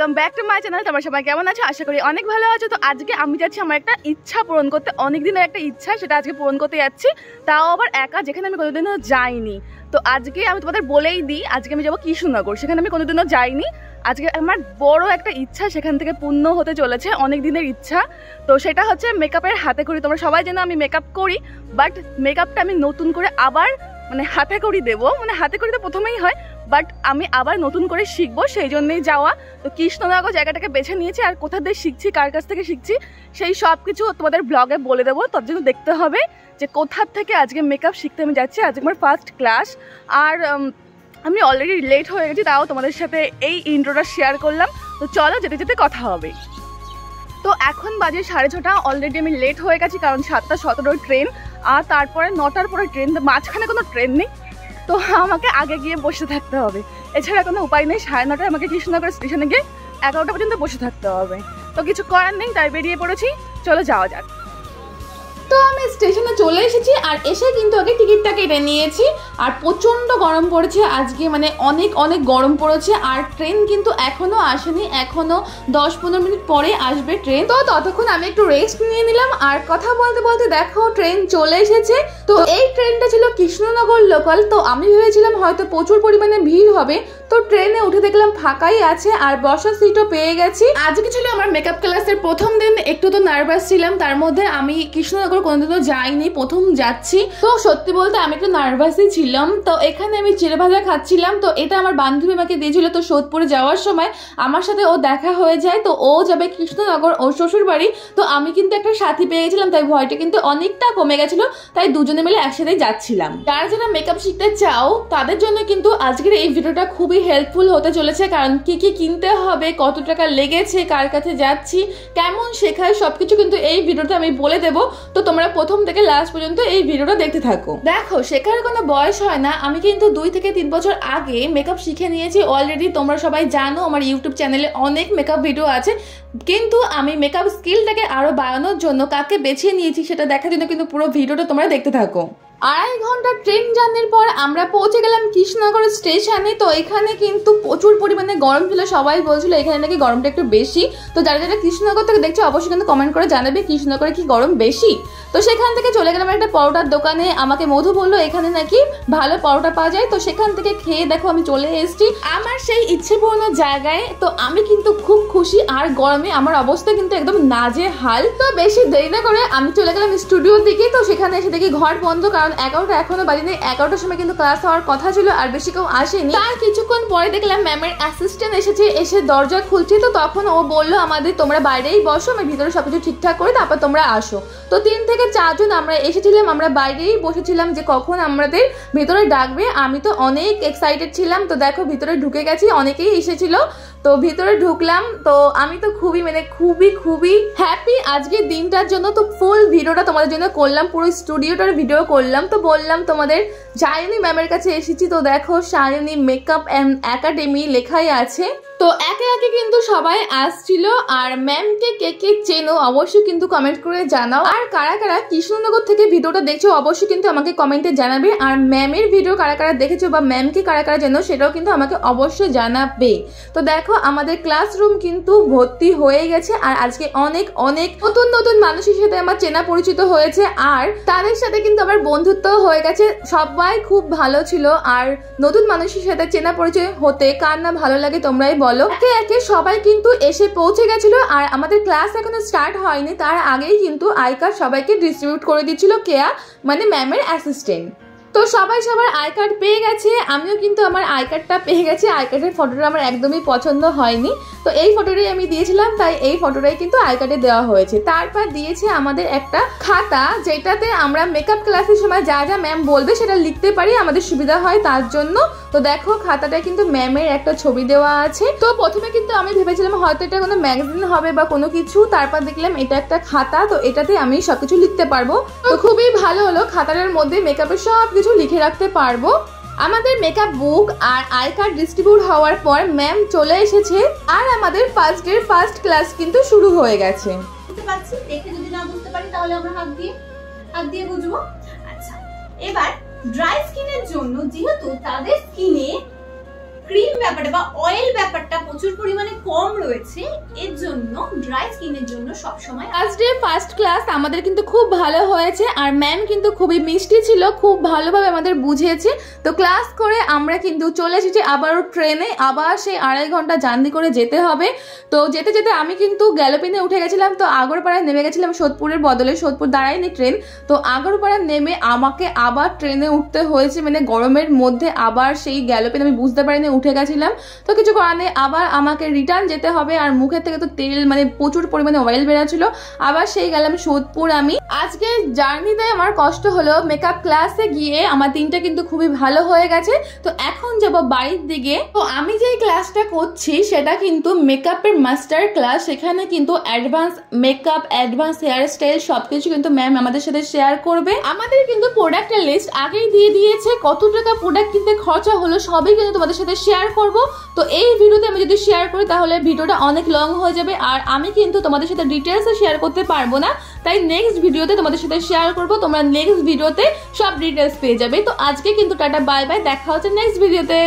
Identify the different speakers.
Speaker 1: Welcome back to my channel. তোমরা সবাই কেমন আছো? আশা করি অনেক ভালো আছো। তো আজকে আমি যাচ্ছি আমার একটা ইচ্ছা পূরণ করতে, অনেক দিনের একটা ইচ্ছা, সেটা আজকে পূরণ করতে যাচ্ছি, তাও আবার একা, যেখানে আমি কোনোদিনও যাইনি। তো আজকে আমি তোমাদের বলেই দিই, আজকে আমি যাবো কৃষ্ণনগর, সেখানে আমি কোনোদিনও যাইনি। আজকে আমার বড় একটা ইচ্ছা সেখান থেকে পূর্ণ হতে চলেছে, অনেক দিনের ইচ্ছা। তো সেটা হচ্ছে মেকআপের হাতে করি। তোমরা সবাই জানো আমি মেকআপ করি, বাট মেকআপটা আমি নতুন করে আবার হাতে করি দেবো, হাতে করি তো প্রথমেই হয়, বাট আমি আবার নতুন করে শিখবো, সেই জন্যই যাওয়া। তো কৃষ্ণনগর জায়গাটাকে বেছে নিয়েছি, আর কোথা দিয়ে শিখছি, কার কাছ থেকে শিখছি, সেই সব কিছু তোমাদের ব্লগে বলে দেবো। তার জন্য দেখতে হবে যে কোথার থেকে আজকে মেকআপ শিখতে আমি যাচ্ছি। আজকে আমার ফার্স্ট ক্লাস, আর আমি অলরেডি লেট হয়ে গেছি, তাও তোমাদের সাথে এই ইন্ট্রোটা শেয়ার করলাম। তো চলো যেতে যেতে কথা হবে। তো এখন বাজে 6:30, অলরেডি আমি লেট হয়ে গেছি, কারণ 7:17 ট্রেন, আর তারপরে 9টার পরে ট্রেন, মাঝখানে কোনো ট্রেন নেই। তো আমাকে আগে গিয়ে বসে থাকতে হবে, এছাড়া কোনো উপায় নেই। 9:30 আমাকে কৃষ্ণনগর স্টেশনে গিয়ে 11টা পর্যন্ত বসে থাকতে হবে। তো কিছু করার নেই, তাই বেরিয়ে পড়েছি, চলো যাওয়া যাক। তো আমি স্টেশনে চলে এসেছি, আর এসে কিন্তু আগে টিকিটটা কেটে নিয়েছি। আর প্রচণ্ড গরম পড়েছে আজকে, অনেক অনেক গরম পড়েছে। আর ট্রেন কিন্তু এখনও আসেনি, এখনও 10-15 মিনিট পরে আসবে ট্রেন। তো ততক্ষণ আমি একটু রেস্ট নিয়ে নিলাম, আর কথা বলতে বলতে দেখো ট্রেন চলে এসেছে। তো এই ট্রেনটা ছিল কৃষ্ণনগর লোকাল। তো আমি ভেবেছিলাম হয়তো প্রচুর পরিমাণে ভিড় হবে, তো ট্রেনে উঠে দেখলাম ফাঁকাই আছে, আর বসার সিটও পেয়ে গেছি। আজকে ছিল আমার মেকআপ ক্লাসের প্রথম দিন, একটু তো নার্ভাস ছিলাম। তার মধ্যে আমি কৃষ্ণনগর কোনোদিনও যাইনি, প্রথম যাচ্ছি, তো সত্যি বলতে আমি একটু নার্ভাসই ছিলাম। তো এখানে আমি চিড়ে ভাজা খাচ্ছিলাম, তো এটা আমার বান্ধবী আমাকে দিয়েছিল। তো সোদপুরে যাওয়ার সময় আমার সাথে ও দেখা হয়ে যায়, তো ও যাবে কৃষ্ণনগর, ওর শ্বশুর বাড়ি। তো আমি কিন্তু একটা সাথী পেয়ে গেছিলাম, তাই ভয়টা কিন্তু অনেকটা কমে গেছিল, তাই দুজনে মিলে একসাথে যাচ্ছিলাম। যারা যারা মেকআপ শিখতে চাও তাদের জন্য কিন্তু আজকের এই ভিডিওটা খুবই হেল্পফুল হতে চলেছে, কারণ কি কি কিনতে হবে, কত টাকা লেগেছে, কার কাছে যাচ্ছি, কেমন শেখায়, সবকিছু কিন্তু এই ভিডিওতে আমি বলে দেবো। তো তোমরা প্রথম থেকে লাস্ট পর্যন্ত এই ভিডিওটা দেখতে থাকো। দেখো, শেখার কোনো বয়স হয় না। আমি কিন্তু 2 থেকে 3 বছর আগে মেকআপ শিখে নিয়েছি অলরেডি। তোমরা সবাই জানো আমার ইউটিউব চ্যানেলে অনেক মেকআপ ভিডিও আছে, কিন্তু আমি মেকআপ স্কিলটাকে আরো বাড়ানোর জন্য কাকে বেছে নিয়েছি সেটা দেখার জন্য কিন্তু পুরো ভিডিওটা তোমরা দেখতে থাকো। 2.5 ঘন্টা ট্রেন জার্নির পর আমরা পৌঁছে গেলাম কৃষ্ণনগর স্টেশনে। তো এখানে কিন্তু প্রচুর পরিমাণে গরম ছিল, সবাই বলছিল এখানে নাকি গরমটা একটু বেশি। তো যারা যারা কৃষ্ণনগর থেকে দেখছো অবশ্যই কিন্তু কমেন্ট করে জানাবে কৃষ্ণনগরে কি গরম বেশি। তো সেখান থেকে চলে গেলাম একটা পরোটার দোকানে। আমাকে মধু বললো এখানে নাকি ভালো পরোটা পাওয়া যায়, তো সেখান থেকে খেয়ে দেখো আমি চলে এসেছি আমার সেই ইচ্ছে পূর্ণ জায়গায়। তো আমি কিন্তু খুব খুশি, আর গরমে আমার অবস্থা কিন্তু একদম নাজেহাল। তো বেশি দেরি না করে আমি চলে গেলাম স্টুডিওর দিকে। তো সেখানে এসে দেখি ঘর বন্ধ, কারণ 11টা এখনো বাজেনি। 11টার সময় কিন্তু ক্লাস হওয়ার কথা ছিল, আর বেশি কেউ আসেনি। তার কিছুক্ষণ পরে দেখলাম ম্যামের অ্যাসিস্ট্যান্ট এসেছে, এসে দরজা খুলছে। তো তখন ও বললো আমাদের তোমরা বাইরেই বসো, আমি ভিতরে সবকিছু ঠিকঠাক করে তারপর তোমরা আসো। তো 3 থেকে 4 জন আমরা এসেছিলাম, আমরা বাইরেই বসেছিলাম যে কখন আমাদের ভিতরে ডাকবে। আমি তো অনেক এক্সাইটেড ছিলাম। তো দেখো ভিতরে ঢুকে গেছি, অনেকেই এসেছিল। তো ভিতরে ঢুকলাম, তো আমি তো খুবই খুবই হ্যাপি আজকের দিনটার জন্য। তো ফুল ভিডিওটা তোমাদের জন্য করলাম, পুরো স্টুডিওটার ভিডিও করলাম। তো বললাম তোমাদের সায়নী ম্যামের কাছে এসেছি। তো দেখো সায়নী মেকআপ অ্যান্ড একাডেমি লেখাই আছে। তো একে একে কিন্তু সবাই আসছিল, আর ম্যামকে কে কে চেনো অবশ্যই কিন্তু কমেন্ট করে জানাও। আর কারা কারা কৃষ্ণনগর থেকে ভিডিওটা দেখছো অবশ্যই কিন্তু আমাকে কমেন্টে জানাবে। আর ম্যামের ভিডিও কারা কারা দেখেছো বা ম্যামকে কারা কারা জানো সেটাও কিন্তু আমাকে অবশ্যই জানাবে। তো দেখো আমাদের ক্লাসরুম কিন্তু ভর্তি হয়ে গেছে, আর আজকে অনেক অনেক নতুন নতুন মানুষের সাথে আমার চেনা পরিচিত হয়েছে, আর তাদের সাথে কিন্তু আমার বন্ধুত্ব হয়ে গেছে। সবাই খুব ভালো ছিল, আর নতুন মানুষের সাথে চেনা পরিচয় হতে কার না ভালো লাগে তোমরাই বলো। একে একে সবাই কিন্তু এসে পৌঁছে গেছিল, আর আমাদের ক্লাস এখনো স্টার্ট হয়নি, তার আগেই কিন্তু আই কার্ড সবাইকে ডিস্ট্রিবিউট করে দিচ্ছিল কেয়া, ম্যামের অ্যাসিস্ট্যান্ট। তো সবাই সবার আই কার্ড পেয়ে গেছে, আমিও কিন্তু আমার আই কার্ডটা পেয়ে গেছি। আই কার্ডের ফটোটা আমার একদমই পছন্দ হয়নি, তো এই ফটোটাই আমি দিয়েছিলাম, তাই এই ফটোটাই কিন্তু আই কার্ডে দেওয়া হয়েছে। তারপর দিয়েছে আমাদের একটা খাতা, যেটাতে আমরা মেকআপ ক্লাসের সময় যা যা ম্যাম বলবে সেটা লিখতে পারি, আমাদের সুবিধা হয় তার জন্য। তো দেখো খাতাটায় কিন্তু ম্যামের একটা ছবি দেওয়া আছে। তো প্রথমে কিন্তু আমি ভেবেছিলাম হয়তো এটা কোনো ম্যাগাজিন হবে বা কোনো কিছু, তারপর দেখলাম এটা একটা খাতা, তো এটাতে আমি সবকিছু লিখতে পারবো। তো খুবই ভালো হলো, খাতাটার মধ্যে মেকআপের সব কিছু লিখে রাখতে পারবো। আমাদের মেকআপ বুক আর আই কার্ড ডিস্ট্রিবিউট হওয়ার পর ম্যাম চলে এসেছে, আর আমাদের ফার্স্ট ডে ফার্স্ট ক্লাস কিন্তু শুরু হয়ে গেছে।
Speaker 2: বুঝতে পারছি, দেখে যদি না বুঝতে পারি তাহলে আমরা হাত দিয়ে বুঝবো। আচ্ছা, এবার ড্রাই স্কিনের জন্য যেহেতু তাদের স্কিনে ক্রিম ব্যাপারটা বা অয়েল ব্যাপারটা প্রচুর পরিমাণে কম রয়েছে, এর জন্য ড্রাই স্কিনের জন্য সবসময়
Speaker 1: ফার্স্ট ডে ফার্স্ট ক্লাস আমাদের কিন্তু খুব ভালো হয়েছে, আর ম্যাম কিন্তু খুবই মিষ্টি ছিল, খুব ভালোভাবে আমাদের বুঝিয়েছে। তো ক্লাস করে আমরা কিন্তু চলে এসেছি আবারও ট্রেনে, আবার সেই 2.5 ঘন্টা জার্নি করে যেতে হবে। তো যেতে যেতে আমি কিন্তু গ্যালোপিনে উঠে গেছিলাম, তো আগরপাড়ায় নেমে গেছিলাম সোদপুরের বদলে, সোদপুর দাঁড়ায়নি ট্রেন, তো আগরপাড়ায় নেমে আমাকে আবার ট্রেনে উঠতে হয়েছে, মানে গরমের মধ্যে আবার সেই গ্যালোপিন আমি বুঝতে পারিনি উঠে গেছিলাম। তো কিছু করার নেই, আবার আমাকে রিটার্ন যেতে হবে, আর মুখের থেকে তো তেল মানে প্রচুর পরিমাণে অয়েল বেরোচ্ছিল, আবার সেই গেলাম সোদপুর। আমি আজকে জার্নিতে আমার কষ্ট হলো, মেকআপ ক্লাসে গিয়ে আমার দিনটা কিন্তু খুবই ভালো হয়ে গেছে। তো এখন যাব বাড়ির দিকে। তো আমি যে ক্লাসটা করছি সেটা কিন্তু মেকআপের মাস্টার ক্লাস, সেখানে কিন্তু advance makeup, advance hair style সবকিছু কিন্তু ম্যাম আমাদের সাথে শেয়ার করবে। আমাদের কিন্তু প্রোডাক্টের লিস্ট আগেই দিয়ে দিয়েছে, কত টাকা প্রোডাক্ট কিনতে খরচা হলো সবই কিন্তু তোমাদের সাথে শেয়ার করব। তো এই ভিডিওতে আমি যদি শেয়ার করি তাহলে ভিডিওটা অনেক লং হয়ে যাবে, আর আমি কিন্তু তোমাদের সাথে ডিটেলসে শেয়ার করতে পারবো না, তাই নেক্সট ভিডিওতে তোমাদের সাথে শেয়ার করব, তোমরা নেক্সট ভিডিওতে সব ডিটেলস পেয়ে যাবে। তো আজকে কিন্তু টাটা বাই বাই, দেখা হচ্ছে নেক্সট ভিডিওতে।